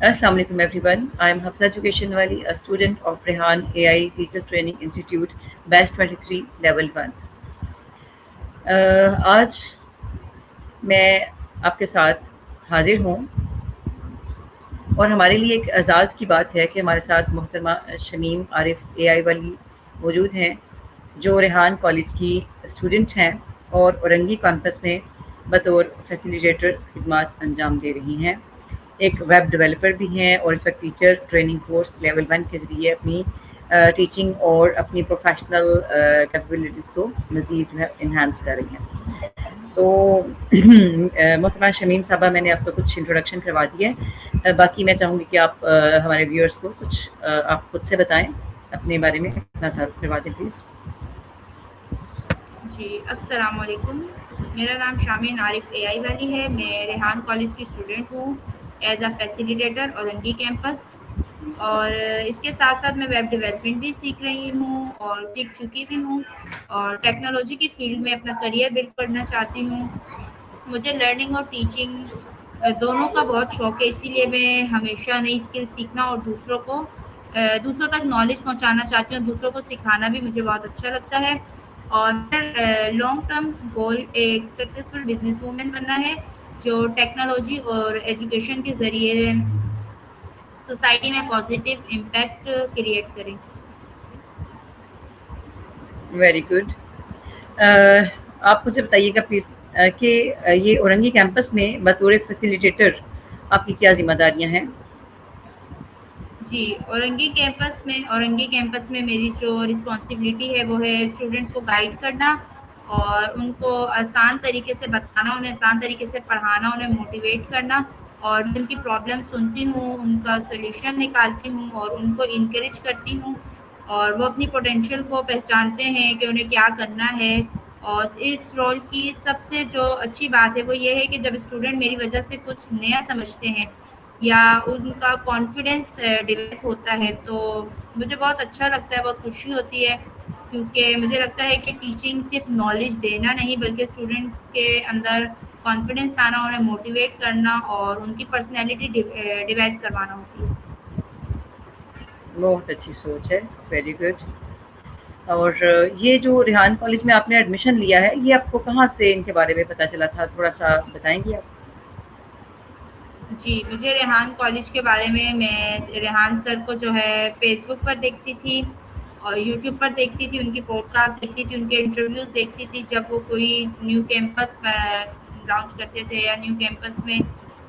Assalamu alaikum everyone. I am Hafsa Education Wali, a student of Rehan AI Teachers Training Institute, Batch 23, Level 1. आज मैं आपके साथ हाजिर हूँ और हमारे लिए एक एजाज़ की बात है कि हमारे साथ मोहतरमा शमीम आरिफ एआई वाली मौजूद हैं, जो रेहान कॉलेज की स्टूडेंट हैं और औरंगी कैंपस में बतौर फैसिलिटेटर खिदमत अंजाम दे रही हैं। एक वेब डेवलपर भी हैं और इस वक्त टीचर ट्रेनिंग कोर्स लेवल 1 के ज़रिए अपनी टीचिंग और अपनी प्रोफेशनल कैपेबिलिटीज़ को मज़ीद जो है इन्हांस कर रही हैं। तो मोहतरमा शमीम साहबा, मैंने आपको कुछ इंट्रोडक्शन करवा दिया है। बाकी मैं चाहूँगी कि आप हमारे व्यूअर्स को कुछ आप खुद से बताएं, अपने बारे में अपना तारुफ करवा दें प्लीज़। जी, अस्सलाम वालेकुम। मेरा नाम शामीन आरिफ एआई वाली है। मैं रेहान कॉलेज की स्टूडेंट हूँ as a facilitator Orangi campus. और इसके साथ साथ मैं वेब डेवलपमेंट भी सीख रही हूँ और सीख चुकी भी हूँ, और टेक्नोलॉजी की फील्ड में अपना करियर बिल्ड करना चाहती हूँ। मुझे लर्निंग और टीचिंग दोनों का बहुत शौक है, इसीलिए मैं हमेशा नई स्किल सीखना और दूसरों तक नॉलेज पहुंचाना चाहती हूँ। दूसरों को सिखाना भी मुझे बहुत अच्छा लगता है। और मेरा लॉन्ग टर्म गोल एक सक्सेसफुल बिजनेस वूमेन बनना है, जो टेक्नोलॉजी और एजुकेशन के ज़रिए सोसाइटी में पॉजिटिव इम्पैक्ट क्रिएट करें। Very good. आप मुझे बताइएगा प्लीज़ कि ये औरंगी कैंपस में बतौर फैसिलिटेटर आपकी क्या ज़िम्मेदारियाँ हैं? जी, औरंगी कैंपस में मेरी जो रिस्पॉन्सिबिलिटी है वो है स्टूडेंट्स को गाइड करना और उनको आसान तरीके से बताना, उन्हें आसान तरीके से पढ़ाना, उन्हें मोटिवेट करना। और मैं उनकी प्रॉब्लम सुनती हूँ, उनका सॉल्यूशन निकालती हूँ और उनको इनकरेज करती हूँ, और वो अपनी पोटेंशियल को पहचानते हैं कि उन्हें क्या करना है। और इस रोल की सबसे जो अच्छी बात है वो ये है कि जब स्टूडेंट मेरी वजह से कुछ नया समझते हैं या उनका कॉन्फिडेंस डेवलप होता है, तो मुझे बहुत अच्छा लगता है, बहुत खुशी होती है। क्योंकि मुझे लगता है कि टीचिंग सिर्फ नॉलेज देना नहीं, बल्कि स्टूडेंट्स के अंदर कॉन्फिडेंस लाना, उन्हें मोटिवेट करना और उनकी पर्सनैलिटी डेवलप करवाना होती है। बहुत अच्छी सोच है, वेरी गुड। और ये जो रेहान कॉलेज में आपने एडमिशन लिया है, ये आपको कहाँ से इनके बारे में पता चला था? थोड़ा-सा बताएँगी आप? जी, मुझे रेहान कॉलेज के बारे में, मैं रेहान सर को जो है फ़ेसबुक पर देखती थी और यूट्यूब पर देखती थी, उनकी पॉडकास्ट देखती थी, उनके इंटरव्यूज़ देखती थी जब वो कोई न्यू कैंपस लॉन्च करते थे या न्यू कैंपस में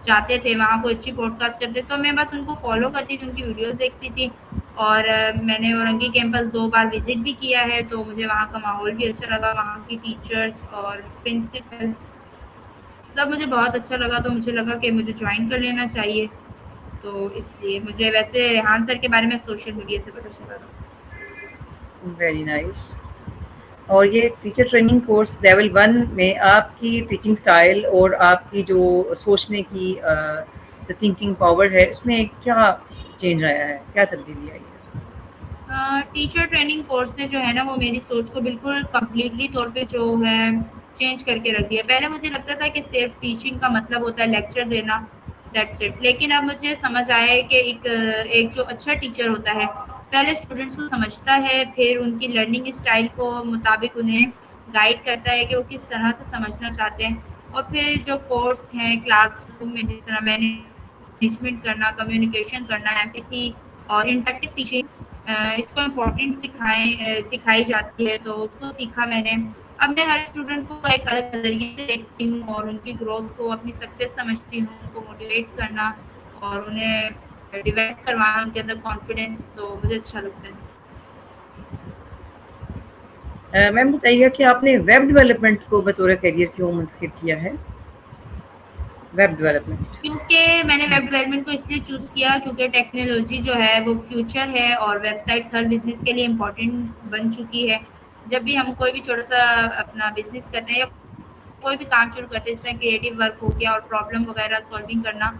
जाते थे, वहाँ कोई अच्छी पॉडकास्ट करते, तो मैं बस उनको फ़ॉलो करती थी, उनकी वीडियोज़ देखती थी। और मैंने औरंगी कैंपस 2 बार विज़िट भी किया है, तो मुझे वहाँ का माहौल भी अच्छा लगा, वहाँ की टीचर्स और प्रिंसिपल सब मुझे बहुत अच्छा लगा, तो मुझे लगा कि मुझे जॉइन कर लेना चाहिए। तो इसलिए मुझे वैसे रेहान सर के बारे में सोशल मीडिया से पता चला था। Very nice. और ये टीचर ट्रेनिंग कोर्स लेवल 1 में आपकी टीचिंग स्टाइल और आपकी जो सोचने की जो थिंकिंग पावर है, उसमें क्या चेंज आया है? क्या तब्दीली आई है? टीचर ट्रेनिंग कोर्स ने जो है ना वो मेरी सोच को बिल्कुल कंप्लीटली तौर पे जो है चेंज करके रख दिया। पहले मुझे लगता था कि सिर्फ टीचिंग का मतलब होता है लेक्चर देना, दैट्स इट। लेकिन अब मुझे समझ आया है कि एक जो अच्छा टीचर होता है पहले स्टूडेंट्स को समझता है, फिर उनकी लर्निंग स्टाइल को मुताबिक उन्हें गाइड करता है कि वो किस तरह से समझना चाहते हैं। और फिर जो कोर्स हैं क्लासरूम में, जिस तरह मैनेजमेंट करना, कम्युनिकेशन करना, एम्पैथी और इंटरैक्टिव टीचिंग, इसको इम्पोर्टेंट सिखाई जाती है, तो उसको सीखा मैंने। अब मैं हर स्टूडेंट को एक अलग नज़रिए से देखती हूँ और उनकी ग्रोथ को अपनी सक्सेस समझती हूँ, उनको मोटिवेट करना और उन्हें डेवलप करवाना, उनके अंदर कॉन्फिडेंस, तो मुझे अच्छा लगता है। मैम बताइएगा कि आपने वेब डेवलपमेंट को बतौर करियर क्यों मुंतखब किया है? Web development. क्योंकि मैंने वेब डेवलपमेंट को इसलिए चूज़ किया क्योंकि टेक्नोलॉजी जो है वो फ्यूचर है और वेबसाइट्स हर बिज़नेस के लिए इम्पोर्टेंट बन चुकी है। जब भी हम कोई भी छोटा-सा अपना बिज़नेस करते हैं या कोई भी काम शुरू करते हैं, जिस तरह क्रिएटिव वर्क हो गया और प्रॉब्लम वगैरह सॉल्विंग करना,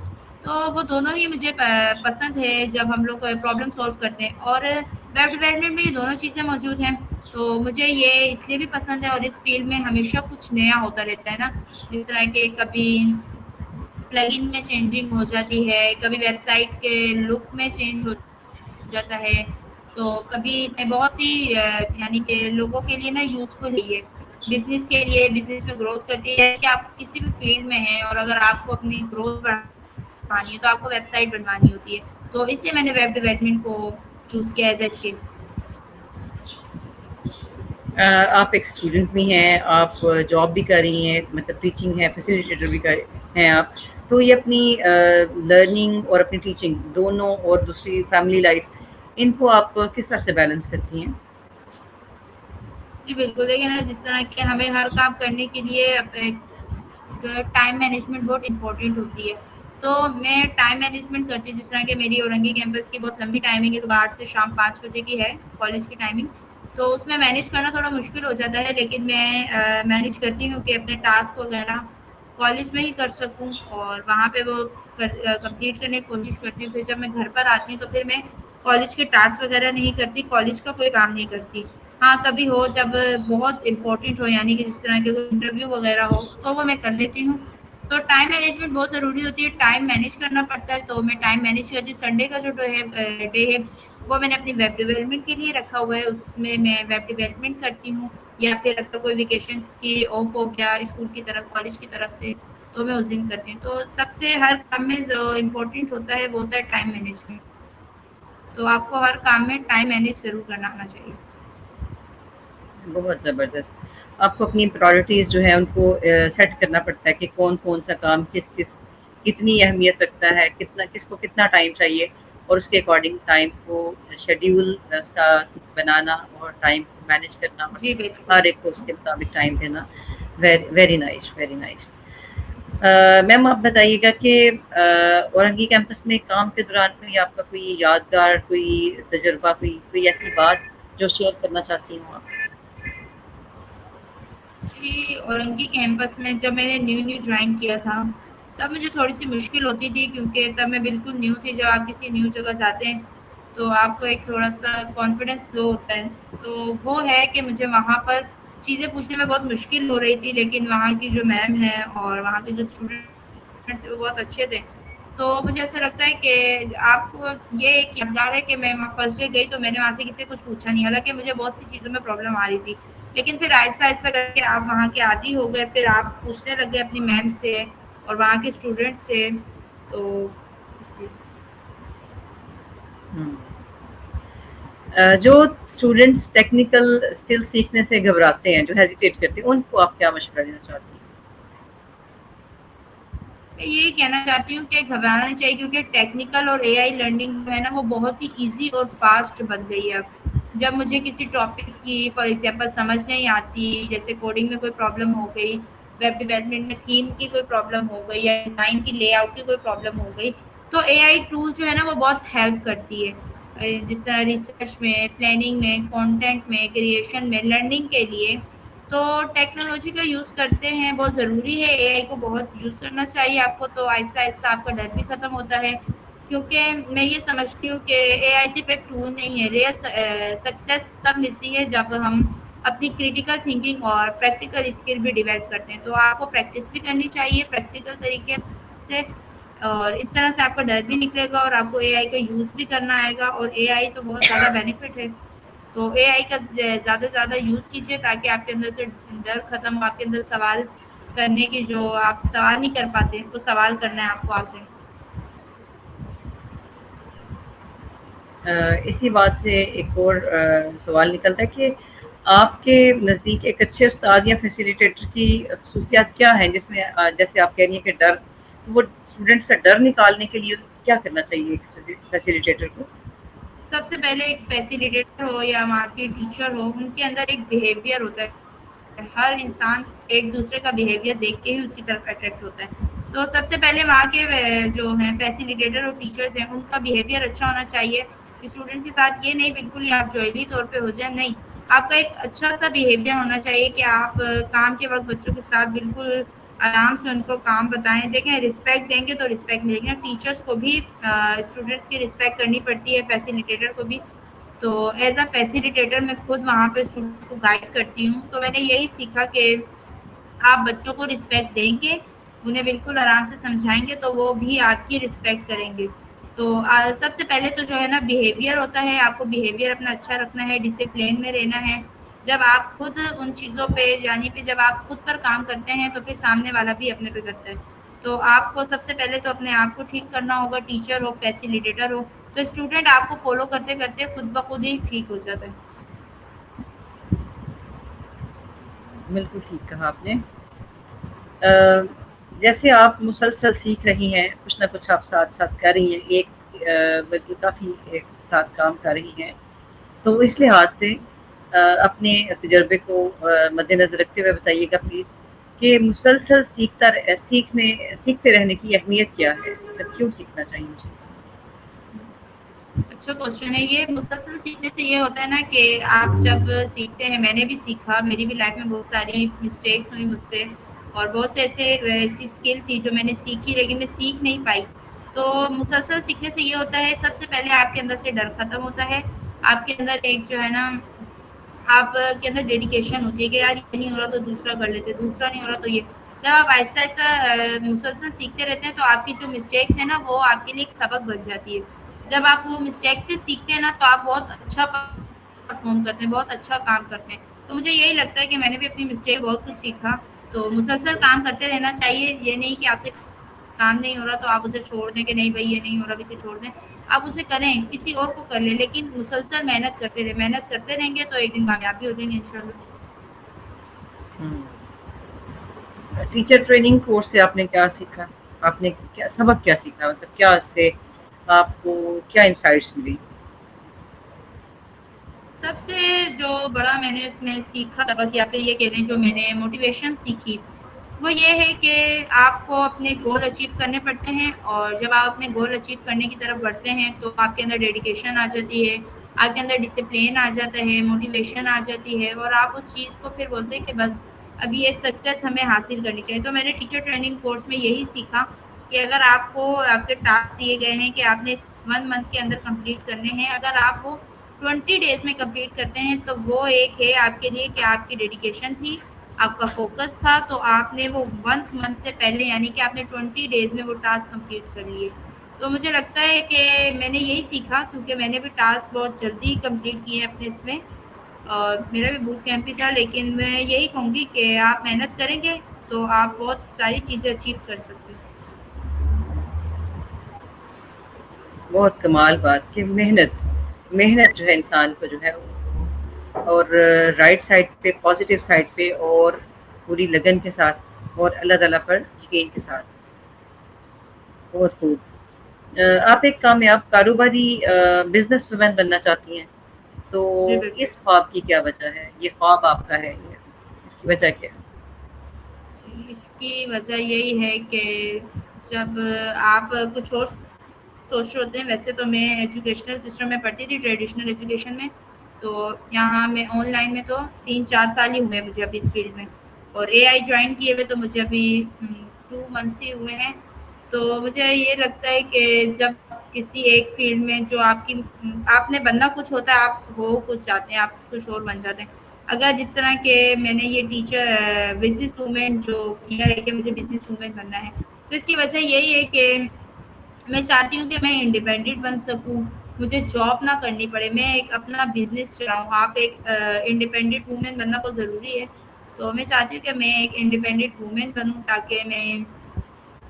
तो वो दोनों ही मुझे पसंद है जब हम लोग प्रॉब्लम सॉल्व करते हैं। और वेब डेवलपमेंट में ये दोनों चीज़ें मौजूद हैं, तो मुझे ये इसलिए भी पसंद है। और इस फील्ड में हमेशा कुछ नया होता रहता है ना, जिस तरह के कभी प्लगइन में चेंजिंग हो जाती है, कभी वेबसाइट के लुक में चेंज हो जाता है। तो कभी इसमें बहुत सी यानी कि लोगों के लिए ना यूज़फुल है ये। बिज़नेस के लिए, बिज़नेस में ग्रोथ करती है कि आप किसी भी फ़ील्ड में हैं और अगर आपको अपनी ग्रोथ बढ़ानी है तो आपको वेबसाइट बनवानी होती है। तो इसलिए मैंने वेब डेवलपमेंट को चूज़ किया एज़ अ स्किल। आप एक स्टूडेंट भी हैं, आप जॉब भी कर रही हैं, मतलब टीचिंग है, फैसिलिटेटर भी कर हैं आप। तो ये अपनी लर्निंग और अपनी टीचिंग दोनों और दूसरी फैमिली लाइफ, इनको आप किस तरह से बैलेंस करती हैं? जी, बिल्कुल। देखिए ना, जिस तरह के हमें हर काम करने के लिए टाइम मैनेजमेंट बहुत इम्पोर्टेंट होती है। तो मैं टाइम मैनेजमेंट करती हूँ, जिस तरह की मेरी औरंगी कैंपस की बहुत लंबी टाइमिंग है, सुबह 8 से शाम 5 बजे की है कॉलेज की टाइमिंग। तो उसमें मैनेज करना थोड़ा मुश्किल हो जाता है, लेकिन मैं मैनेज करती हूँ कि अपने टास्क वगैरह कॉलेज में ही कर सकूँ और वहाँ पे वो कंप्लीट करने की कोशिश करती हूँ। फिर जब मैं घर पर आती हूँ तो फिर मैं कॉलेज के टास्क वगैरह नहीं करती, कॉलेज का कोई काम नहीं करती। हाँ, कभी हो जब बहुत इम्पोर्टेंट हो, यानी कि जिस तरह के कोई इंटरव्यू वगैरह हो, तो वो मैं कर लेती हूँ। तो टाइम मैनेजमेंट बहुत ज़रूरी होती है, टाइम मैनेज करना पड़ता है, तो मैं टाइम मैनेज करती हूँ। संडे का जो डे है, वो मैंने अपनी वेब डेवलपमेंट के लिए रखा हुआ है, उसमें मैं वेब डेवलपमेंट करती हूँ। या फिर अगर कोई वेकेशंस की ऑफ हो गया स्कूल की तरफ, कॉलेज की तरफ से, तो मैं उस दिन करती हूँ। तो सबसे हर काम में जो इम्पोर्टेंट होता है, वो होता है टाइम मैनेजमेंट। तो आपको हर काम में टाइम मैनेज ज़रूर करना आना चाहिए। बहुत ज़बरदस्त। आपको अपनी प्रायोरिटीज़ जो है उनको सेट करना पड़ता है कि कौन-कौन सा काम किस-किस कितनी अहमियत रखता है, कितना किसको कितना टाइम चाहिए, और उसके अकॉर्डिंग टाइम को शेड्यूल उसका बनाना और टाइम को मैनेज करना और जी, बिल्कुल। हर एक को उसके मुताबिक टाइम देना। Very nice, very nice. Ma'am आप बताइएगा कि औरंगी कैंपस में काम के दौरान कोई आपका कोई यादगार कोई तजुर्बा, कोई कोई ऐसी बात जो शेयर करना चाहती हूँ आप? जी, औरंगी कैंपस में जब मैंने न्यू-न्यू जॉइन किया था, तब मुझे थोड़ी-सी मुश्किल होती थी, क्योंकि तब मैं बिल्कुल न्यू थी। जब आप किसी न्यू जगह जाते हैं, तो आपको एक थोड़ा-सा कॉन्फिडेंस लो होता है। तो वो है कि मुझे वहाँ पर चीज़ें पूछने में बहुत मुश्किल हो रही थी, लेकिन वहाँ की जो मैम हैं और वहाँ के जो स्टूडेंट्स हैं, वो बहुत अच्छे थे। तो मुझे ऐसा लगता है कि आपको ये एक यादगार है कि मैं वहाँ फर्स्ट डे गई, तो मैंने वहाँ से किसी से कुछ पूछा नहीं। हालाँकि मुझे बहुत सी चीज़ों में प्रॉब्लम आ रही थी। लेकिन फिर आहिस्ता-आहिस्ता करके आप वहाँ के आदी हो गए, फिर आप पूछने लग गए अपनी मैम से और वहाँ के स्टूडेंट से, तो इसलिए। हुँ। जो स्टूडेंट्स टेक्निकल स्किल सीखने से घबराते हैं, जो हेजिटेट करते हैं, उनको आप क्या मशवरा देना चाहती हैं? मैं यही कहना चाहती हूँ कि घबराना नहीं चाहिए, क्योंकि टेक्निकल और एआई लर्निंग जो है ना, वो बहुत ही ईज़ी और फ़ास्ट बन गई है अब। जब मुझे किसी टॉपिक की फॉर एग्ज़ाम्पल समझ नहीं आती, जैसे कोडिंग में कोई प्रॉब्लम हो गई, वेब डेवलपमेंट में थीम की कोई प्रॉब्लम हो गई या डिज़ाइन की लेआउट की कोई प्रॉब्लम हो गई, तो एआई टूल जो है ना, वो बहुत हेल्प करती है। जिस तरह रिसर्च में, प्लानिंग में, कंटेंट में, क्रिएशन में, लर्निंग के लिए। तो टेक्नोलॉजी का यूज़ करते हैं, बहुत ज़रूरी है, एआई को बहुत यूज़ करना चाहिए आपको, तो आहिस्ता-आहिस्ता आपका डर भी खत्म होता है। क्योंकि मैं ये समझती हूँ कि एआई सिर्फ़ एक टूल नहीं है, रियल सक्सेस तब मिलती है जब हम अपनी क्रिटिकल थिंकिंग और प्रैक्टिकल स्किल भी डेवलप करते हैं। तो आपको प्रैक्टिस भी करनी चाहिए प्रैक्टिकल तरीके से, और इस तरह से आपका डर भी निकलेगा और आपको एआई का यूज़ भी करना आएगा, और एआई तो बहुत ज़्यादा बेनिफिट है। तो एआई का ज़्यादा से ज़्यादा यूज़ कीजिए, ताकि आपके अंदर से डर खत्म हो, आपके अंदर सवाल करने की, जो आप सवाल नहीं कर पाते, तो सवाल करना है आपको आ जाए। इसी बात से एक और सवाल निकलता है कि आपके नज़दीक एक अच्छे उस्ताद या फैसिलिटेटर की खसूसियात क्या हैं, जिसमें जैसे आप कह रही हैं कि डर, तो वो स्टूडेंट्स का डर निकालने के लिए क्या करना चाहिए एक फैसिलिटेटर को? सबसे पहले एक फैसिलिटेटर हो या वहाँ के टीचर हो, उनके अंदर एक बिहेवियर होता है। हर इंसान एक दूसरे का बिहेवियर देख के ही उसकी तरफ अट्रैक्ट होता है। तो सबसे पहले वहाँ के जो हैं फैसिलिटेटर और टीचर्स हैं, उनका बिहेवियर अच्छा होना चाहिए। स्टूडेंट्स के साथ ये नहीं बिल्कुल ही आप जॉयली तौर पे हो जाए, नहीं। आपका एक अच्छा सा बिहेवियर होना चाहिए कि आप काम के वक्त बच्चों के साथ बिल्कुल आराम से उनको काम बताएं। देखें, रिस्पेक्ट देंगे तो रिस्पेक्ट मिलेगी ना, टीचर्स को भी स्टूडेंट्स की रिस्पेक्ट करनी पड़ती है, फैसिलिटेटर को भी। तो एज़ अ फैसिलिटेटर मैं खुद वहाँ पे स्टूडेंट्स को गाइड करती हूँ, तो मैंने यही सीखा कि आप बच्चों को रिस्पेक्ट देंगे, उन्हें बिल्कुल आराम से समझाएँगे तो वो भी आपकी रिस्पेक्ट करेंगे। तो सबसे पहले तो जो है ना बिहेवियर होता है, आपको बिहेवियर अपना अच्छा रखना है, डिसिप्लिन में रहना है। जब आप खुद उन चीज़ों पे यानी कि जब आप खुद पर काम करते हैं तो फिर सामने वाला भी अपने पे करता है। तो आपको सबसे पहले तो अपने आप को ठीक करना होगा, टीचर हो, फैसिलिटेटर हो, तो स्टूडेंट आपको फ़ॉलो करते-करते खुद ब खुद ही ठीक हो जाता है। बिल्कुल ठीक कहा आपने। अ, जैसे आप मुसलसल सीख रही हैं, कुछ ना कुछ आप साथ-साथ कर रही हैं, एक बल्कि काफ़ी एक साथ काम कर रही हैं। तो इस लिहाज से अपने तजर्बे को मद्देनज़र रखते हुए बताइएगा प्लीज़ कि मुसलसल सीखते रहने की अहमियत क्या है? मतलब क्यों सीखना चाहिए मुझे? अच्छा क्वेश्चन है ये। मुसलसल सीखने से ये होता है ना कि आप जब सीखते हैं, मैंने भी सीखा, मेरी भी लाइफ में बहुत सारी मिस्टेक्स हुई मुझसे और बहुत से ऐसी स्किल थी जो मैंने सीखी लेकिन मैं सीख नहीं पाई। तो मुसलसल सीखने से ये होता है, सबसे पहले आपके अंदर से डर खत्म होता है। आपके अंदर एक जो है ना आपके अंदर डेडिकेशन होती है कि यार ये नहीं हो रहा तो दूसरा कर लेते, दूसरा नहीं हो रहा तो ये। जब आप आहिस्ता-आहिस्ता मुसलसल सीखते रहते हैं तो आपकी जो मिस्टेक्स है ना वो आपके लिए एक सबक बन जाती है। जब आप वो मिस्टेक से सीखते हैं ना तो आप बहुत अच्छा परफ़ॉर्म करते हैं, बहुत अच्छा काम करते हैं। तो मुझे यही लगता है कि मैंने भी अपनी मिस्टेक बहुत कुछ सीखा। तो मुसलसल काम करते रहना चाहिए, ये नहीं कि आपसे काम नहीं हो रहा तो आप उसे छोड़ दें कि नहीं भई ये नहीं हो रहा, अब इसे छोड़ दें। आप उसे करें, किसी और को कर लें, लेकिन मुसलसल मेहनत करते रहें। मेहनत करते रहेंगे तो एक दिन कामयाब भी हो जाएँगे इंशाल्लाह। हुँ। टीचर ट्रेनिंग कोर्स से आपने क्या सीखा? आपने क्या सबक क्या सीखा? मतलब क्या इससे आपको क्या इनसाइट्स मिली? सबसे जो बड़ा मैंने उसमें सीखा सबक या फिर ये कह लें जो मैंने मोटिवेशन सीखी, वो ये है कि आपको अपने गोल अचीव करने पड़ते हैं और जब आप अपने गोल अचीव करने की तरफ बढ़ते हैं तो आपके अंदर डेडिकेशन आ जाती है, आपके अंदर डिसिप्लिन आ जाता है, मोटिवेशन आ जाती है और आप उस चीज़ को फिर बोलते हैं कि बस अब ये सक्सेस हमें हासिल करनी चाहिए। तो मैंने टीचर ट्रेनिंग कोर्स में यही सीखा कि अगर आपको आपके टास्क दिए गए हैं कि आपने इस 1 मंथ के अंदर कंप्लीट करने हैं, अगर आप वो 20 डेज़ में कंप्लीट करते हैं तो वो एक है आपके लिए कि आपकी डेडिकेशन थी, आपका फ़ोकस था, तो आपने वो 1 मंथ से पहले यानी कि आपने 20 डेज़ में वो टास्क कंप्लीट कर लिए। तो मुझे लगता है कि मैंने यही सीखा क्योंकि मैंने भी टास्क बहुत जल्दी कंप्लीट किए हैं अपने इसमें और मेरा भी बूट कैंप ही था, लेकिन मैं यही कहूँगी कि आप मेहनत करेंगे तो आप बहुत सारी चीज़ें अचीव कर सकते हैं। बहुत कमाल बात कि मेहनत मेहनत जो है इंसान को जो है और राइट साइड पे, पॉज़िटिव साइड पे और पूरी लगन के साथ और अल्लाह ताला पर यकीन के साथ। बहुत खूब। आप एक कामयाब कारोबारी बिज़नेस वुमन बनना चाहती हैं, तो जी, बिल्कुल। इस ख्वाब की क्या वजह है? ये ख्वाब आपका है, ये इसकी वजह क्या है? इसकी वजह यही है कि जब आप कुछ और सोच रहे होते हैं, वैसे तो मैं एजुकेशनल सिस्टम में पढ़ती थी, ट्रेडिशनल एजुकेशन में। तो यहाँ मैं ऑनलाइन में तो 3-4 साल ही हुए मुझे अभी इस फील्ड में और एआई जॉइन किए हुए तो मुझे अभी 2 मंथ्स ही हुए हैं। तो मुझे ये लगता है कि जब किसी एक फील्ड में जो आपने बनना कुछ होता है, आप हो कुछ चाहते हैं, आप कुछ और बन जाते हैं। अगर जिस तरह के मैंने ये बिज़नेस वूमेन जो किया है कि मुझे बिज़नेस वूमेन बनना है, तो इसकी वजह यही है कि मैं चाहती हूँ कि मैं इंडिपेंडेंट बन सकूँ, मुझे जॉब ना करनी पड़े, मैं एक अपना बिज़नेस चलाऊँ। आप एक इंडिपेंडेंट वूमेन बनना तो ज़रूरी है, तो मैं चाहती हूँ कि मैं एक इंडिपेंडेंट वूमेन बनूँ ताकि मैं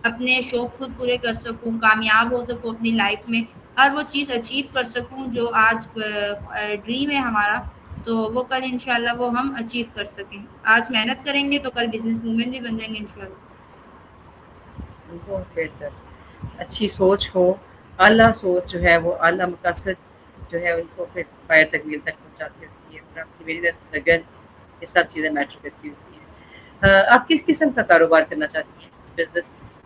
अपने शौक खुद पूरे कर सकूँ, कामयाब हो सकूँ अपनी लाइफ में, हर वो चीज़ अचीव कर सकूँ जो आज ड्रीम है हमारा, तो वो कल इंशाल्लाह वो हम अचीव कर सकें। आज मेहनत करेंगे तो कल बिज़नेस वूमेन भी बन जाएँगे इंशाल्लाह। बहुत बेहतर। अच्छी सोच हो, आला सोच जो है वो आला मकासद जो है उनको फिर पाया तकमील तक पहुँचाती होती है और आपकी मेहनत, लगन ये सब चीज़ें मैटर करती होती हैं। आप किस किस्म का कारोबार करना चाहती हैं? बिज़नेस?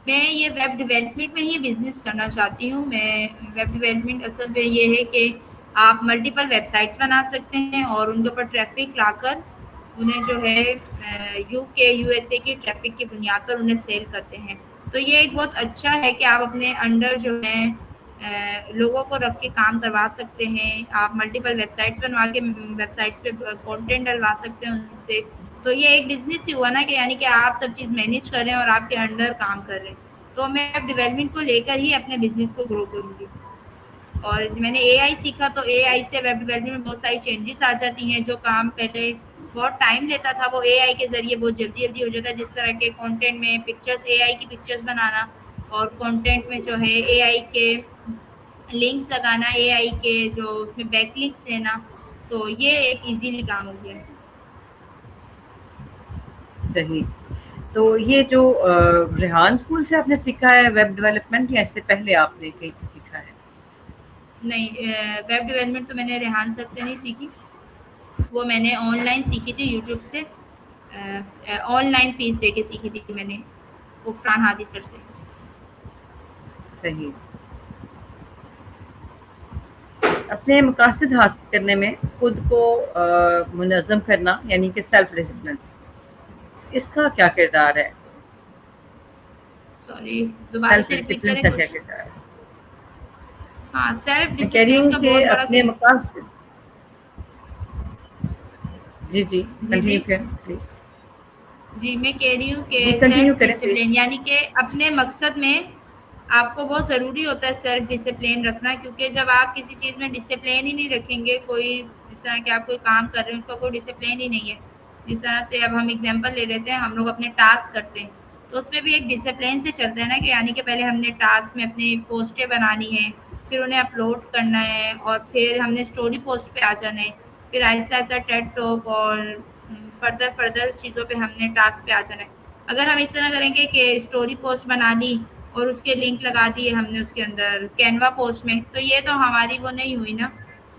मैं ये वेब डेवलपमेंट में ही बिज़नेस करना चाहती हूँ। मैं वेब डेवलपमेंट असल में ये है कि आप मल्टीपल वेबसाइट्स बना सकते हैं और उनके ऊपर ट्रैफ़िक लाकर उन्हें जो है यूके, यूएसए की ट्रैफ़िक की बुनियाद पर उन्हें सेल करते हैं। तो ये एक बहुत अच्छा है कि आप अपने अंडर जो है लोगों को रख के काम करवा सकते हैं। आप मल्टीपल वेबसाइट्स बनवा के वेबसाइट्स पे कंटेंट डलवा सकते हैं उनसे तो ये एक बिजनेस ही हुआ ना, कि यानी कि आप सब चीज़ मैनेज कर रहे हैं और आपके अंडर काम कर रहे हैं। तो मैं अब डेवलपमेंट को लेकर ही अपने बिजनेस को ग्रो करूँगी। और मैंने एआई सीखा, तो एआई से वेब डेवलपमेंट में बहुत सारी चेंजेस आ जाती हैं। जो काम पहले बहुत टाइम लेता था वो एआई के ज़रिए बहुत जल्दी जल्दी हो जाता है। जिस तरह के कंटेंट में पिक्चर्स, एआई की पिक्चर्स बनाना, और कंटेंट में जो है एआई के लिंक्स लगाना, एआई के जो उसमें बैकलिंक्स देना, तो ये एक इजीली काम हो गया है। सही। तो ये जो रेहान स्कूल से आपने सीखा है वेब डेवलपमेंट, या इससे पहले आपने कहीं से सीखा है? नहीं, वेब डेवलपमेंट तो मैंने रेहान सर से नहीं सीखी। वो मैंने ऑनलाइन सीखी थी यूट्यूब से। ऑनलाइन फीस दे के सीखी थी मैंने, वो फरहान हादी सर से। सही। अपने मकासद हासिल करने में खुद को मुनज़्ज़म करना, यानी कि सेल्फ डिसिप्लिन, इसका क्या किरदार है? सॉरी, दोबारा सेल्फ से रिपीट डिसिप्लिन करें का क्या क्वेश्चन। किरदार है? हाँ, सेल्फ मैं कह रही डिसिप्लिन हूँ का कि बहुत बड़ा अपने मकासद। जी, जी, जी जी कंटिन्यू करें प्लीज़। जी, मैं कह रही हूँ कि जी, कंटिन्यू सेल्फ करें प्लीज़। डिसिप्लिन यानी कि अपने मकसद में आपको बहुत ज़रूरी होता है सेल्फ डिसिप्लिन रखना। क्योंकि जब आप किसी चीज़ में डिसिप्लिन ही नहीं रखेंगे, कोई जिस तरह के आप कोई काम कर रहे हैं उसका कोई डिसिप्लिन ही नहीं है। जिस तरह से अब हम एग्जांपल ले लेते हैं, हम लोग अपने टास्क करते हैं, तो उसमें भी एक डिसिप्लिन से चलते हैं ना, कि यानी कि पहले हमने टास्क में अपनी पोस्टें बनानी है, फिर उन्हें अपलोड करना है, और फिर हमने स्टोरी पोस्ट पे आ जाना है, फिर आहिस्ता आहिस्ता टेड टॉक और फर्दर फर्दर चीज़ों पे हमने टास्क पे आ जाना है। अगर हम इस तरह करेंगे कि स्टोरी पोस्ट बना ली और उसके लिंक लगा दिए हमने उसके अंदर कैनवा पोस्ट में, तो ये तो हमारी वो नहीं हुई ना,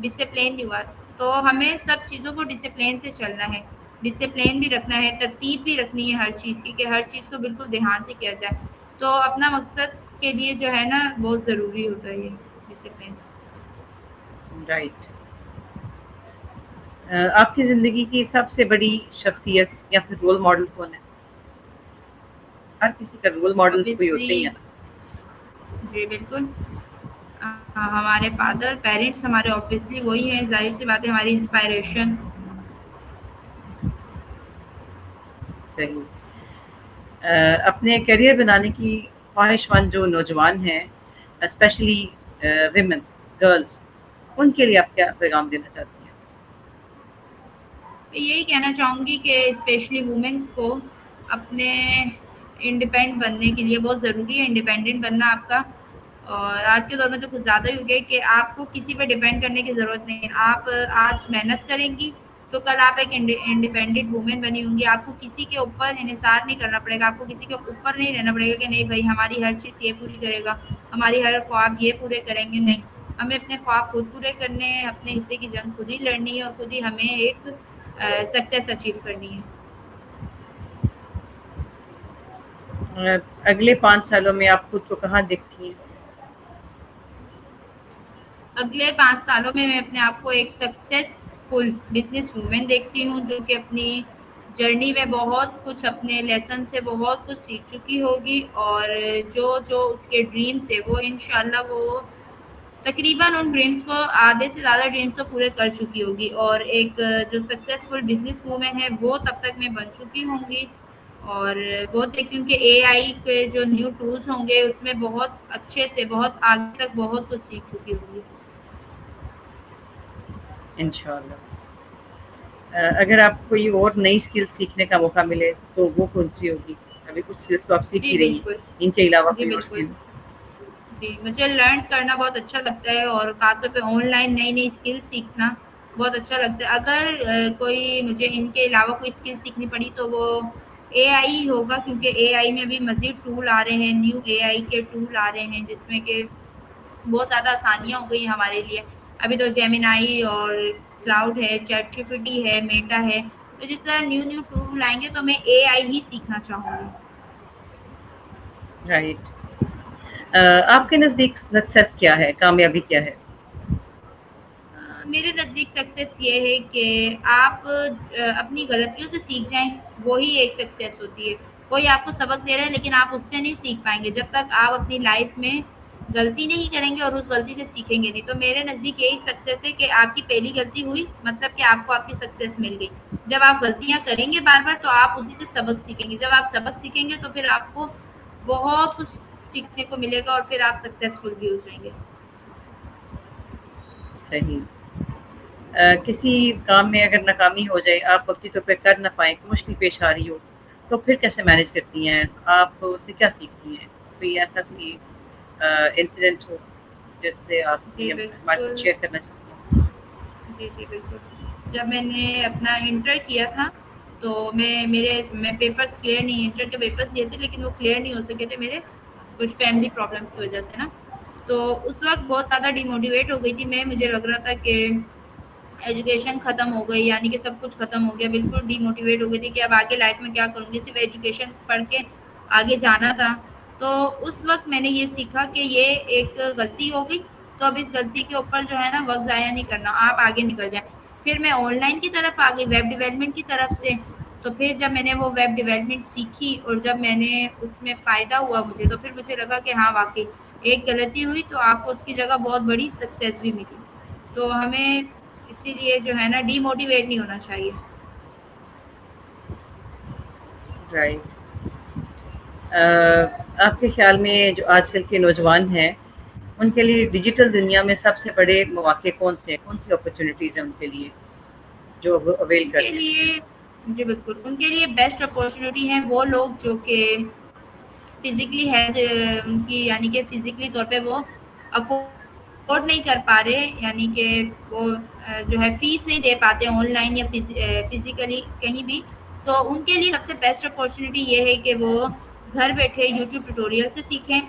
डिसिप्लिन नहीं हुआ। तो हमें सब चीज़ों को डिसिप्लिन से चलना है, डिसिप्लिन भी रखना है, तरतीब भी रखनी है हर चीज़ की, कि हर चीज़ को बिल्कुल ध्यान से किया जाए। तो अपना मकसद के लिए जो है ना बहुत ज़रूरी होता है ये डिसिप्लिन। राइट। आपकी ज़िंदगी की सबसे बड़ी शख्सियत या फिर रोल मॉडल कौन है? हर किसी का रोल मॉडल तो कोई ऑब्वियसली, होते ही है ना। जी बिल्कुल। हमारे फादर, पेरेंट्स हमारे ऑब्वियसली वही हैं, ज़ाहिर सी बात है, हमारी इंस्पायरेशन। सही। अपने करियर बनाने की ख्वाहिशमंद जो नौजवान हैं, स्पेशली विमेन, गर्ल्स, उनके लिए आप क्या पैगाम देना चाहती हैं? मैं यही कहना चाहूँगी कि स्पेशली वुमेन्स को अपने इंडिपेंडेंट बनने के लिए बहुत ज़रूरी है, इंडिपेंडेंट बनना आपका। और आज के दौर में तो कुछ ज़्यादा ही हो गया है कि आपको किसी पे डिपेंड करने की ज़रूरत नहीं है। आप आज मेहनत करेंगी तो कल आप एक इंडिपेंडेंट वुमेन बनी होंगी। आपको किसी के ऊपर इन्हिसार नहीं करना पड़ेगा, आपको किसी के ऊपर नहीं रहना पड़ेगा कि नहीं भाई हमारी हर चीज़ ये पूरी करेगा, हमारी हर ख्वाब ये पूरे करेंगे। नहीं, हमें अपने ख्वाब खुद पूरे करने हैं, अपने हिस्से की जंग खुद ही लड़नी है, और खुद ही हमें एक सक्सेस अचीव करनी है। अगले 5 सालों में आप खुद को कहाँ देखती हैं? अगले 5 सालों में मैं अपने आप को एक सक्सेसफुल बिजनेस वूमेन देखती हूँ, जो कि अपनी जर्नी में बहुत कुछ, अपने लेसन से बहुत कुछ सीख चुकी होगी, और जो जो उसके ड्रीम्स है वो इंशाल्लाह वो तकरीबन उन ड्रीम्स को, आधे से ज़्यादा ड्रीम्स तो पूरे कर चुकी होगी। और एक जो सक्सेसफुल बिजनेस वूमेन है वो तब तक मैं बन चुकी होंगी। और बहुत देखती हूँ कि एआई के जो न्यू टूल्स होंगे उसमें बहुत अच्छे से, बहुत आगे तक बहुत कुछ सीख चुकी होंगी। इंशाल्लाह। अगर आपको कोई और नई स्किल सीखने का मौका मिले तो वो कौन-सी होगी? अभी कुछ स्किल्स तो आप सीख जी ही रही हैं, बिल्कुल। इनके अलावा जी कोई और बिल्कुल। स्किल? जी, मुझे लर्न करना बहुत अच्छा लगता है, और ख़ासतौर पे ऑनलाइन नई-नई स्किल सीखना बहुत अच्छा लगता है। अगर कोई मुझे इनके अलावा कोई स्किल सीखनी पड़ी तो वो एआई होगा, क्योंकि एआई में अभी मज़ीद टूल आ रहे हैं, न्यू एआई के टूल आ रहे हैं जिसमें कि बहुत ज़्यादा आसानियाँ हो गई हैं हमारे लिए। अभी तो जेमिनी और क्लाउड है, चैटजीपीटी है, मेटा है। तो जिस तरह न्यू-न्यू टूल आएँगे तो मैं एआई ही सीखना चाहूँगी। राइट। आपके नज़दीक सक्सेस क्या है? कामयाबी क्या है? मेरे नज़दीक सक्सेस ये है कि आप अपनी गलतियों से सीख जाएँ, वो ही एक सक्सेस होती है। कोई आपको सबक दे रहा है लेकिन आप उससे नहीं सीख पाएँगे जब तक आप अपनी लाइफ़ में गलती नहीं करेंगे और उस गलती से सीखेंगे नहीं। तो मेरे नज़दीक यही सक्सेस है कि आपकी पहली गलती हुई मतलब कि आपको आपकी सक्सेस मिल गई। जब आप गलतियाँ करेंगे बार-बार तो आप उसी से सबक सीखेंगे। जब आप सबक सीखेंगे तो फिर आपको बहुत कुछ सीखने को मिलेगा और फिर आप सक्सेसफुल भी हो जाएँगे। सही। किसी काम में अगर नाकामी हो जाए, आप वक्ती तौर पे कर ना पाएँ, मुश्किल पेश आ रही हो, तो फिर कैसे मैनेज करती हैं? आप उससे क्या सीखती हैं? कोई ऐसा कोई इंसिडेंट हो जिससे आप जी, ये हमारे साथ बिल्कुल। शेयर करना चाहती हैं? जी, जी, बिल्कुल। जब मैंने अपना इंटर किया था, तो मैं पेपर्स क्लियर नहीं इंटर के पेपर्स दिए थे, लेकिन वो क्लियर नहीं हो सके थे मेरे, कुछ फैमिली प्रॉब्लम्स की वजह से ना। तो उस वक़्त बहुत ज़्यादा डिमोटिवेट हो गई थी मैं, मुझे लग रहा था कि एजुकेशन खत्म हो गई, यानी कि सब कुछ खत्म हो गया, बिल्कुल डीमोटिवेट हो गई थी कि अब आगे लाइफ में क्या करूँगी, सिर्फ एजुकेशन पढ़ के आगे जाना था। तो उस वक्त मैंने ये सीखा कि ये एक गलती हो गई, तो अब इस गलती के ऊपर जो है ना वक्त ज़ाया नहीं करना, आप आगे निकल जाए। फिर मैं ऑनलाइन की तरफ आ गई, वेब डेवलपमेंट की तरफ से। तो फिर जब मैंने वो वेब डेवलपमेंट सीखी और जब मैंने उसमें फ़ायदा हुआ मुझे, तो फिर मुझे लगा कि हाँ वाकई एक गलती हुई तो आपको उसकी जगह बहुत बड़ी सक्सेस भी मिली। तो हमें इसीलिए जो है ना डीमोटिवेट नहीं होना चाहिए। राइट। आपके ख़्याल में जो आजकल के नौजवान हैं, उनके लिए डिजिटल दुनिया में सबसे बड़े मौके कौन-से हैं? कौन-सी अपॉर्च्युनिटीज़ हैं उनके लिए, जो वो अवेल कर उनके सकते हैं? लिए जी बिल्कुल, उनके लिए बेस्ट अपॉर्च्युनिटी है वो लोग जो कि फिज़िकली हेल्थ उनकी यानी कि फिज़िकली तौर पे वो अफ़ोर्ड नहीं कर पा रहे, यानी कि वो जो है फ़ीस नहीं दे पाते ऑनलाइन या फिज़िकली कहीं भी। तो उनके लिए सबसे बेस्ट अपॉर्च्युनिटी ये है कि वो घर बैठे यूट्यूब ट्यूटोरियल से सीखें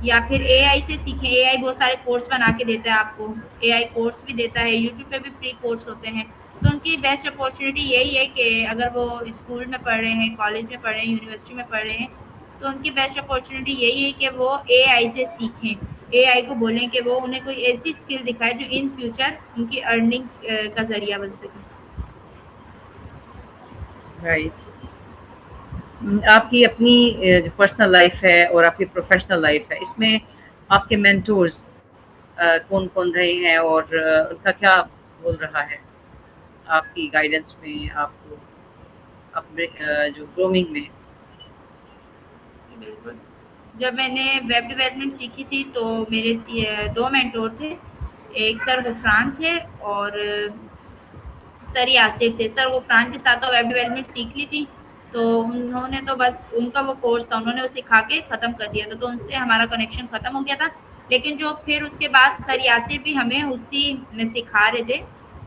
या फिर एआई से सीखें। एआई बहुत सारे कोर्स बना के देता है आपको, एआई कोर्स भी देता है, यूट्यूब पे भी फ्री कोर्स होते हैं। तो उनकी बेस्ट अपॉर्च्युनिटी यही है कि अगर वो स्कूल में पढ़ रहे हैं, कॉलेज में पढ़ रहे हैं, यूनिवर्सिटी में पढ़ रहे हैं, तो उनकी बेस्ट अपॉर्च्युनिटी यही है कि वो एआई से सीखें। एआई को बोलें कि वो उन्हें कोई ऐसी स्किल दिखाए जो इन फ्यूचर उनकी अर्निंग का ज़रिया बन सके। राइट। आपकी अपनी जो पर्सनल लाइफ़ है और आपकी प्रोफ़ेशनल लाइफ़ है, इसमें आपके मेंटोर्स कौन-कौन रहे हैं और उनका क्या रोल रहा है आपकी गाइडेंस में, आपको अपने जो ग्रूमिंग में? बिल्कुल। जब मैंने वेब डेवलपमेंट सीखी थी तो मेरे 2 मेंटर थे। एक सर गुफ़रान थे और सर यासिर थे। सर गुफ़रान के साथ तो वेब डेवलपमेंट सीख ली थी, तो उन्होंने तो बस उनका वो कोर्स था, उन्होंने वो सिखा के ख़त्म कर दिया था, तो उनसे हमारा कनेक्शन ख़त्म हो गया था। लेकिन जो फिर उसके बाद सर यासिर भी हमें उसी में सिखा रहे थे।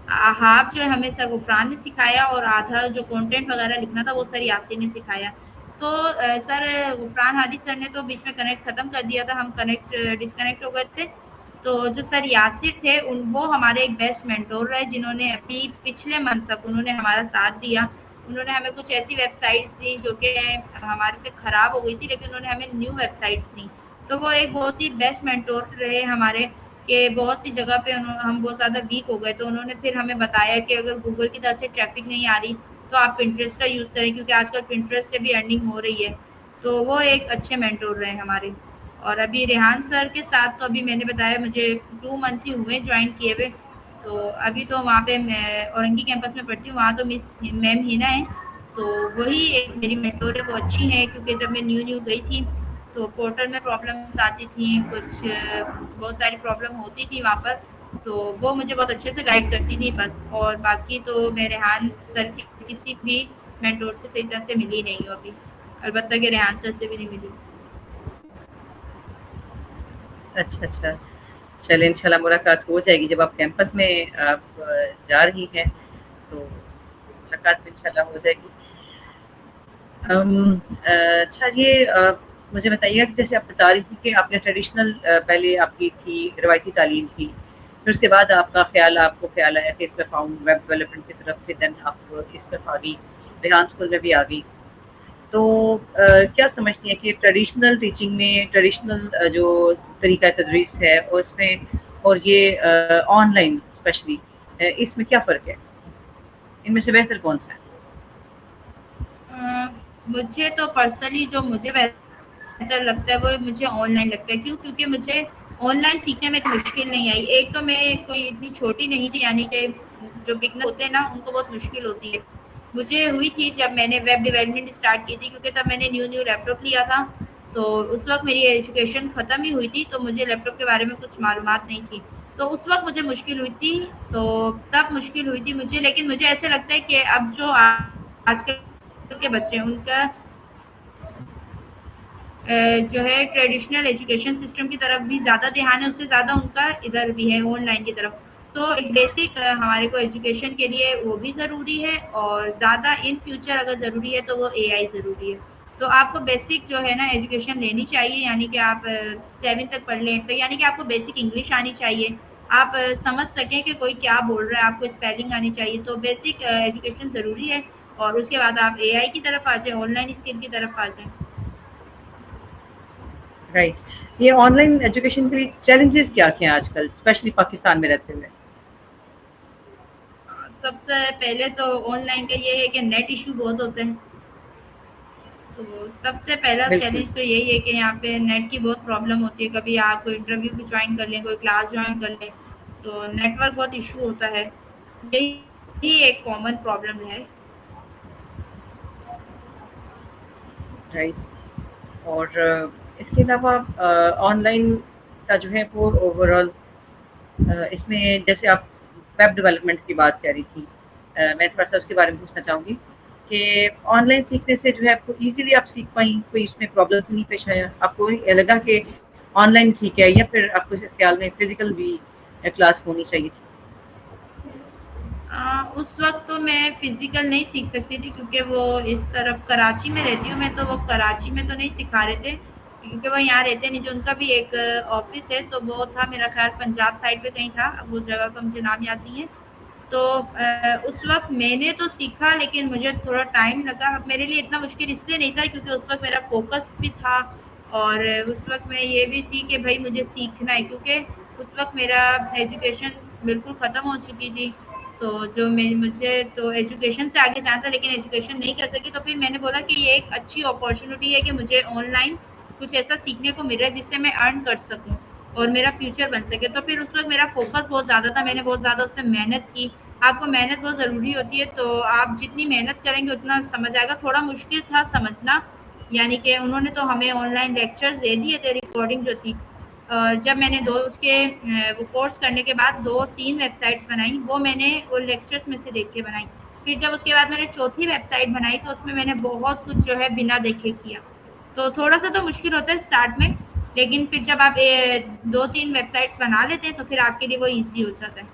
हाफ़ जो है हमें सर गुफ़रान ने सिखाया और आधा जो कंटेंट वगैरह लिखना था वो सर यासिर ने सिखाया। तो सर गुफ़रान हादी सर ने तो बीच में कनेक्ट ख़त्म कर दिया था, हम डिस्कनेक्ट हो गए थे। तो जो सर यासिर थे उन वो हमारे एक बेस्ट मेंटोर रहे, जिन्होंने अभी पिछले मंथ तक उन्होंने हमारा साथ दिया। उन्होंने हमें कुछ ऐसी वेबसाइट्स दी जो कि हमारे से ख़राब हो गई थी, लेकिन उन्होंने हमें न्यू वेबसाइट्स दी। तो वो एक बहुत ही बेस्ट मेंटोर रहे हमारे, कि बहुत सी जगह पे हम बहुत ज़्यादा वीक हो गए, तो उन्होंने फिर हमें बताया कि अगर गूगल की तरफ से ट्रैफिक नहीं आ रही तो आप पिंटरेस्ट का यूज़ करें, क्योंकि आजकल पिंटरेस्ट से भी अर्निंग हो रही है। तो वो एक अच्छे मेंटोर रहे हमारे। और अभी रेहान सर के साथ तो अभी मैंने बताया मुझे 2 मंथ ही हुए जॉइन किए हुए। तो अभी तो वहाँ पे मैं औरंगी कैंपस में पढ़ती हूँ, वहाँ तो मिस मैम हिना है। तो वही एक मेरी मेंटोर है, वो अच्छी हैं, क्योंकि जब मैं न्यू गई थी तो पोर्टल में प्रॉब्लम्स आती थी, कुछ बहुत सारी प्रॉब्लम होती थी वहाँ पर। तो वो मुझे बहुत अच्छे से गाइड करती थी बस। और बाकी तो मैं रेहान सर की किसी भी मेंटोर से सही तरह से मिली नहीं हूँ अभी। अलबत्ता कि रेहान सर से भी नहीं मिली। अच्छा, अच्छा। चलिए इंशाल्लाह मुलाकात हो जाएगी जब आप कैंपस में आप जा रही हैं, तो मुलाकात इंशाल्लाह हो जाएगी। अच्छा ये मुझे बताइएगा कि जैसे आप बता रही थी कि आपने ट्रेडिशनल पहले आपकी थी रवायती तालीम थी, फिर उसके बाद आपको ख़्याल आया कि इस तरफ आऊँ वेब डेवलपमेंट की तरफ, फिर देन आप इस तरफ आ गई, रेहान स्कूल में भी आ गई। तो क्या समझती हैं कि ट्रेडिशनल टीचिंग में ट्रेडिशनल जो तरीका तदरीस है और उसमें और ये ऑनलाइन स्पेशली इसमें क्या फ़र्क है? इनमें से बेहतर कौन-सा है? अ, मुझे तो पर्सनली जो मुझे बेहतर लगता है वो मुझे ऑनलाइन लगता है। क्यों? क्योंकि मुझे ऑनलाइन सीखने में तो मुश्किल नहीं आई। एक तो मैं कोई इतनी छोटी नहीं थी, यानी कि जो बिगनर होते हैं ना उनको बहुत मुश्किल होती है। मुझे हुई थी जब मैंने वेब डेवलपमेंट स्टार्ट की थी, क्योंकि तब मैंने न्यू न्यू लैपटॉप लिया था। तो उस वक्त मेरी एजुकेशन ख़त्म ही हुई थी, तो मुझे लैपटॉप के बारे में कुछ मालूमात नहीं थी। तो उस वक्त मुझे मुश्किल हुई थी, तो तब मुश्किल हुई थी मुझे। लेकिन मुझे ऐसे लगता है कि अब जो आजकल के बच्चे हैं उनका जो है ट्रेडिशनल एजुकेशन सिस्टम की तरफ भी ज़्यादा ध्यान है, उससे ज़्यादा उनका इधर भी है ऑनलाइन की तरफ। तो एक बेसिक हमारे को एजुकेशन के लिए वो भी ज़रूरी है, और ज़्यादा इन फ्यूचर अगर ज़रूरी है तो वो एआई ज़रूरी है। तो आपको बेसिक जो है ना एजुकेशन लेनी चाहिए, यानी कि आप 7 तक पढ़ लें, तो यानी कि आपको बेसिक इंग्लिश आनी चाहिए। आप समझ सकें कि कोई क्या बोल रहा है, आपको स्पेलिंग आनी चाहिए। तो बेसिक एजुकेशन ज़रूरी है, और उसके बाद आप एआई की तरफ आ जाएँ, ऑनलाइन स्किल की तरफ आ जाएँ। राइट। ये ऑनलाइन एजुकेशन के लिए चैलेंजेस क्या-क्या हैं आजकल, स्पेशली पाकिस्तान में रहते हुए? सबसे पहले तो ऑनलाइन का ये है कि नेट इशू बहुत होते हैं। तो सबसे पहला बिल्कुल। चैलेंज तो यही है कि यहाँ पे नेट की बहुत प्रॉब्लम होती है। कभी आप कोई इंटरव्यू भी ज्वाइन कर लें, कोई क्लास ज्वाइन कर लें, तो नेटवर्क बहुत इशू होता है। यही एक कॉमन प्रॉब्लम है। राइट। और इसके अलावा ऑनलाइन का जो है वो ओवरऑल इसमें जैसे आप वेब डेवलपमेंट की बात कह रही थी, मैं थोड़ा-सा उसके बारे में पूछना चाहूँगी कि ऑनलाइन सीखने से जो है आपको ईज़िली आप सीख पाईं, कोई इसमें प्रॉब्लम तो नहीं पेश आया? आपको ये लगा कि ऑनलाइन ठीक है या फिर आपके ख़्याल में फ़िज़िकल भी क्लास होनी चाहिए थी? उस वक़्त तो मैं फ़िज़िकल नहीं सीख सकती थी, क्योंकि वो इस तरफ कराची में रहती हूँ मैं, तो वो कराची में तो नहीं सिखा रहे थे, क्योंकि वो यहाँ रहते नहीं। जो उनका भी एक ऑफ़िस है, तो वो था मेरा ख़्याल पंजाब साइड पे कहीं था, अब वो जगह का मुझे नाम याद नहीं है। तो उस वक़्त मैंने तो सीखा, लेकिन मुझे थोड़ा टाइम लगा। अब मेरे लिए इतना मुश्किल इसलिए नहीं था क्योंकि उस वक़्त मेरा फ़ोकस भी था, और उस वक़्त मैं ये भी थी कि भई मुझे सीखना है, क्योंकि उस वक़्त मेरा एजुकेशन बिल्कुल ख़त्म हो चुकी थी। तो जो मेरी मुझे तो एजुकेशन से आगे जाना था, लेकिन एजुकेशन नहीं कर सकी। तो फिर मैंने बोला कि ये एक अच्छी अपॉर्च्युनिटी है कि मुझे ऑनलाइन कुछ ऐसा सीखने को मिल रहा है जिससे मैं अर्न कर सकूँ और मेरा फ्यूचर बन सके। तो फिर उस वक़्त मेरा फ़ोकस बहुत ज़्यादा था, मैंने बहुत ज़्यादा उसमें मेहनत की। आपको मेहनत बहुत ज़रूरी होती है, तो आप जितनी मेहनत करेंगे उतना समझ आएगा। थोड़ा मुश्किल था समझना, यानी कि उन्होंने तो हमें ऑनलाइन लेक्चर्स दे दिए थे, रिकॉर्डिंग जो थी। जब मैंने दो उसके वो कोर्स करने के बाद 2-3 वेबसाइट्स बनाई, वो मैंने वो लेक्चर्स में से देख के बनाई। फिर जब उसके बाद मैंने चौथी वेबसाइट बनाई, तो उसमें मैंने बहुत कुछ जो है बिना देखे किया। तो थोड़ा-सा तो मुश्किल होता है स्टार्ट में, लेकिन फिर जब आप 2-3 वेबसाइट्स बना लेते हैं, तो फिर आपके लिए वो ईज़ी हो जाता है।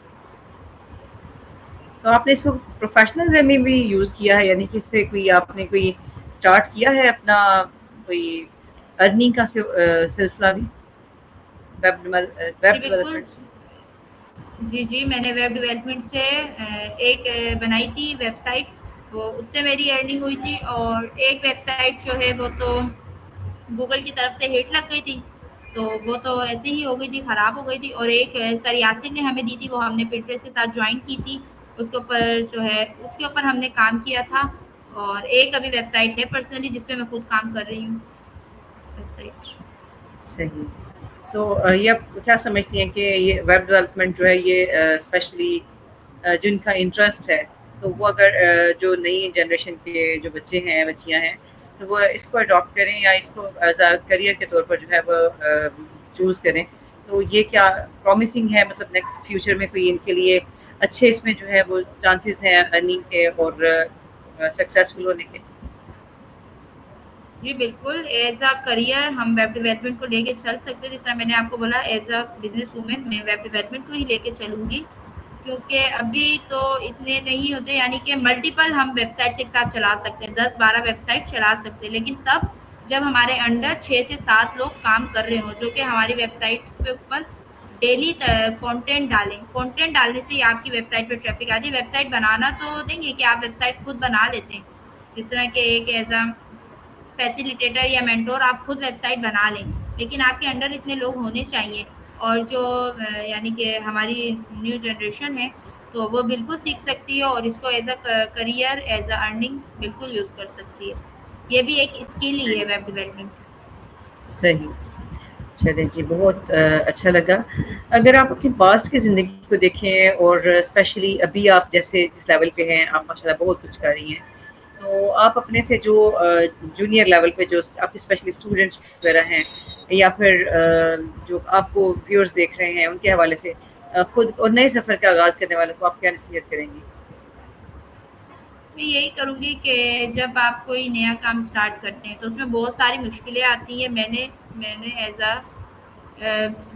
तो आपने इसको प्रोफ़ेशनल वे में भी यूज़ किया है, यानी कि इससे कोई आपने कोई स्टार्ट किया है अपना कोई अर्निंग का सिलसिला भी जी, वेब बिल्कुल। डेवलपमेंट से? जी, जी, मैंने वेब डेवलपमेंट से एक बनाई थी वेबसाइट, वो उससे मेरी अर्निंग हुई थी। और एक वेबसाइट जो है वो तो गूगल की तरफ से हिट लग गई थी, तो वो तो ऐसे ही हो गई थी, ख़राब हो गई थी। और एक सर यासिर ने हमें दी थी, वो हमने पिंटरेस्ट के साथ जॉइन की थी। उसके ऊपर जो है उसके ऊपर हमने काम किया था। और एक अभी वेबसाइट है पर्सनली जिसपे मैं खुद काम कर रही हूँ, वेबसाइट। सही। तो ये आप क्या समझती हैं कि ये वेब डेवलपमेंट जो है ये स्पेशली जिनका इंटरेस्ट है, तो वो अगर जो नई जनरेशन के जो बच्चे हैं, बच्चियाँ हैं, तो वो इसको अडॉप्ट करें या इसको एज़ अ करियर के तौर पर जो है वो चूज़ करें, तो ये क्या प्रॉमिसिंग है, मतलब नेक्स्ट फ्यूचर में कोई इनके लिए अच्छे इसमें जो है वो चांसेस हैं अर्निंग के और सक्सेसफुल होने के? जी, बिल्कुल, एज़ अ करियर हम वेब डेवलपमेंट को लेके चल सकते हैं। जिस तरह मैंने आपको बोला, एज़ अ बिज़नेस वूमेन मैं वेब डेवलपमेंट को ही लेके चलूँगी, क्योंकि अभी तो इतने नहीं होते, यानी कि मल्टीपल हम वेबसाइट्स एक साथ चला सकते हैं, 10-12 वेबसाइट चला सकते हैं। लेकिन तब जब हमारे अंडर 6 से 7 लोग काम कर रहे हों, जो कि हमारी वेबसाइट पे ऊपर डेली कंटेंट डालें। कंटेंट डालने से ही आपकी वेबसाइट पे ट्रैफिक आती है। वेबसाइट बनाना तो देंगे कि आप वेबसाइट खुद बना लेते हैं। जिस तरह के एक एज़ अ फैसिलिटेटर या मेंटोर आप खुद वेबसाइट बना लें, लेकिन आपके अंडर इतने लोग होने चाहिए। और जो यानी कि हमारी न्यू जनरेशन है, तो वो बिल्कुल सीख सकती है और इसको as a career, as a earning बिल्कुल यूज़ कर सकती है। ये भी एक स्किल ही है सही, वेब डेवलपमेंट। सही। चलें जी, बहुत अच्छा लगा। अगर आप अपनी पास्ट की ज़िंदगी को देखें और स्पेशली अभी आप जैसे जिस लेवल पे हैं, आप माशाल्लाह बहुत कुछ कर रही हैं। तो आप अपने से जो जूनियर लेवल पे जो आपके स्पेशली स्टूडेंट्स वगैरह हैं या फिर जो आपको व्यूअर्स देख रहे हैं, उनके हवाले से खुद और नए सफ़र का आगाज़ करने वालों को आप क्या नसीहत करेंगी? मैं यही करूँगी कि जब आप कोई नया काम स्टार्ट करते हैं तो उसमें बहुत सारी मुश्किलें आती हैं। मैंने एज़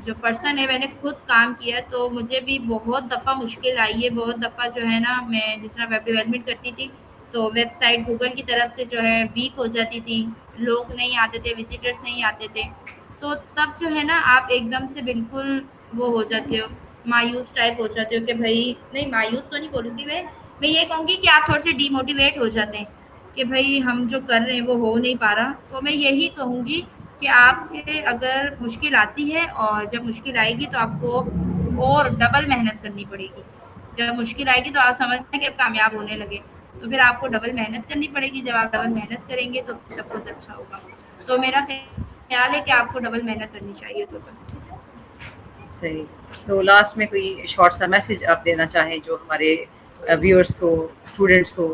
जो पर्सन है मैंने खुद काम किया तो मुझे भी बहुत दफ़ा मुश्किल आई है। बहुत दफ़ा जो है ना मैं जिस तरह वेब डेवलपमेंट करती थी तो वेबसाइट गूगल की तरफ से जो है वीक हो जाती थी, लोग नहीं आते थे, विजिटर्स नहीं आते थे। तो तब जो है ना आप एकदम से बिल्कुल वो हो जाते हो, मायूस टाइप हो जाते हो कि भाई नहीं, मायूस तो नहीं बोलूँगी मैं ये कहूँगी कि आप थोड़े से डिमोटिवेट हो जाते हैं कि भाई हम जो कर रहे हैं वो हो नहीं पा रहा। तो मैं यही कहूँगी कि आपके अगर मुश्किल आती है और जब मुश्किल आएगी तो आपको और डबल मेहनत करनी पड़ेगी। जब मुश्किल आएगी तो आप समझते हैं कि अब कामयाब होने लगे, तो फिर आपको डबल मेहनत करनी पड़ेगी। जब आप डबल मेहनत करेंगे तो सब कुछ अच्छा होगा। तो मेरा ख्याल है कि आपको डबल मेहनत करनी चाहिए उसके ऊपर। सही। तो लास्ट में कोई शॉर्ट सा मैसेज आप देना चाहें जो हमारे व्यूअर्स को, स्टूडेंट्स को?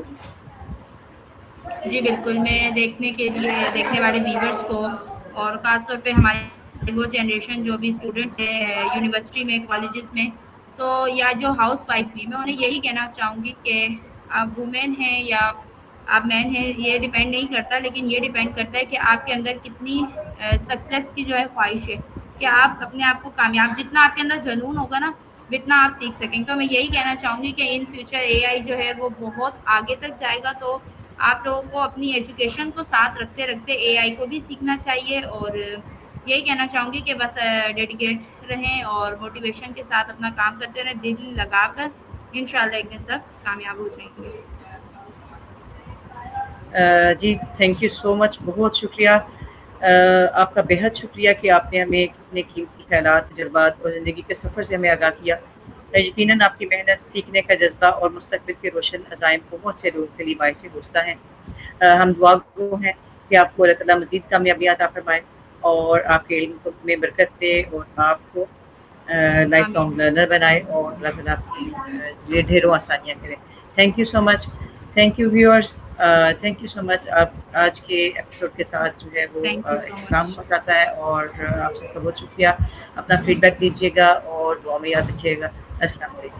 जी बिल्कुल, मैं देखने वाले व्यूअर्स को और ख़ास तौर पे हमारी वो जनरेशन जो भी स्टूडेंट्स हैं यूनिवर्सिटी में, कॉलेजेस में, तो या जो हाउसवाइफ़ भी, मैं उन्हें यही कहना चाहूँगी कि आप वुमेन हैं या आप मैन हैं, ये डिपेंड नहीं करता, लेकिन ये डिपेंड करता है कि आपके अंदर कितनी सक्सेस की जो है ख्वाहिश है, कि आप अपने आप को कामयाब, जितना आपके अंदर जुनून होगा ना, जितना आप सीख सकेंगे। तो मैं यही कहना चाहूँगी कि इन फ्यूचर एआई जो है वो बहुत आगे तक जाएगा, तो आप लोगों को अपनी एजुकेशन को साथ रखते-रखते एआई को भी सीखना चाहिए और यही कहना चाहूँगी कि बस डेडिकेट रहें और मोटिवेशन के साथ अपना काम करते रहें, दिल लगाकर। इंशाल्लाह एक दिन सब कामयाब हो जाएँगे। जी, थैंक यू सो मच, बहुत शुक्रिया। आपका बेहद शुक्रिया कि आपने हमें अपने कीमती ख़यालात, तजुर्बात और ज़िंदगी के सफ़र से हमें आगाह किया। यकीनन आपकी मेहनत, सीखने का जज़्बा और मुस्तक़बिल के रोशन अज़ाइम बहुत से लोगों के लिए बाइस होता है। हम दुआगो हैं कि आपको अल्लाह ताला मज़ीद कामयाबी अता फ़रमाए और आपके इल्म में बरकत दे और आपको लाइफ आमीन। लॉन्ग लर्नर बनाए और अल्लाह ताला आपके लिए ढेरों आसानियाँ करे। Thank you so much. Thank you viewers. Thank you so much. आप आज के एपिसोड के साथ जो है वो थैंक यू सो इख्तिताम मच। हो जाता है और आप सबका बहुत शुक्रिया। अपना फीडबैक दीजिएगा और दुआ में याद रखिएगा। अस्सलाम वालेकुम।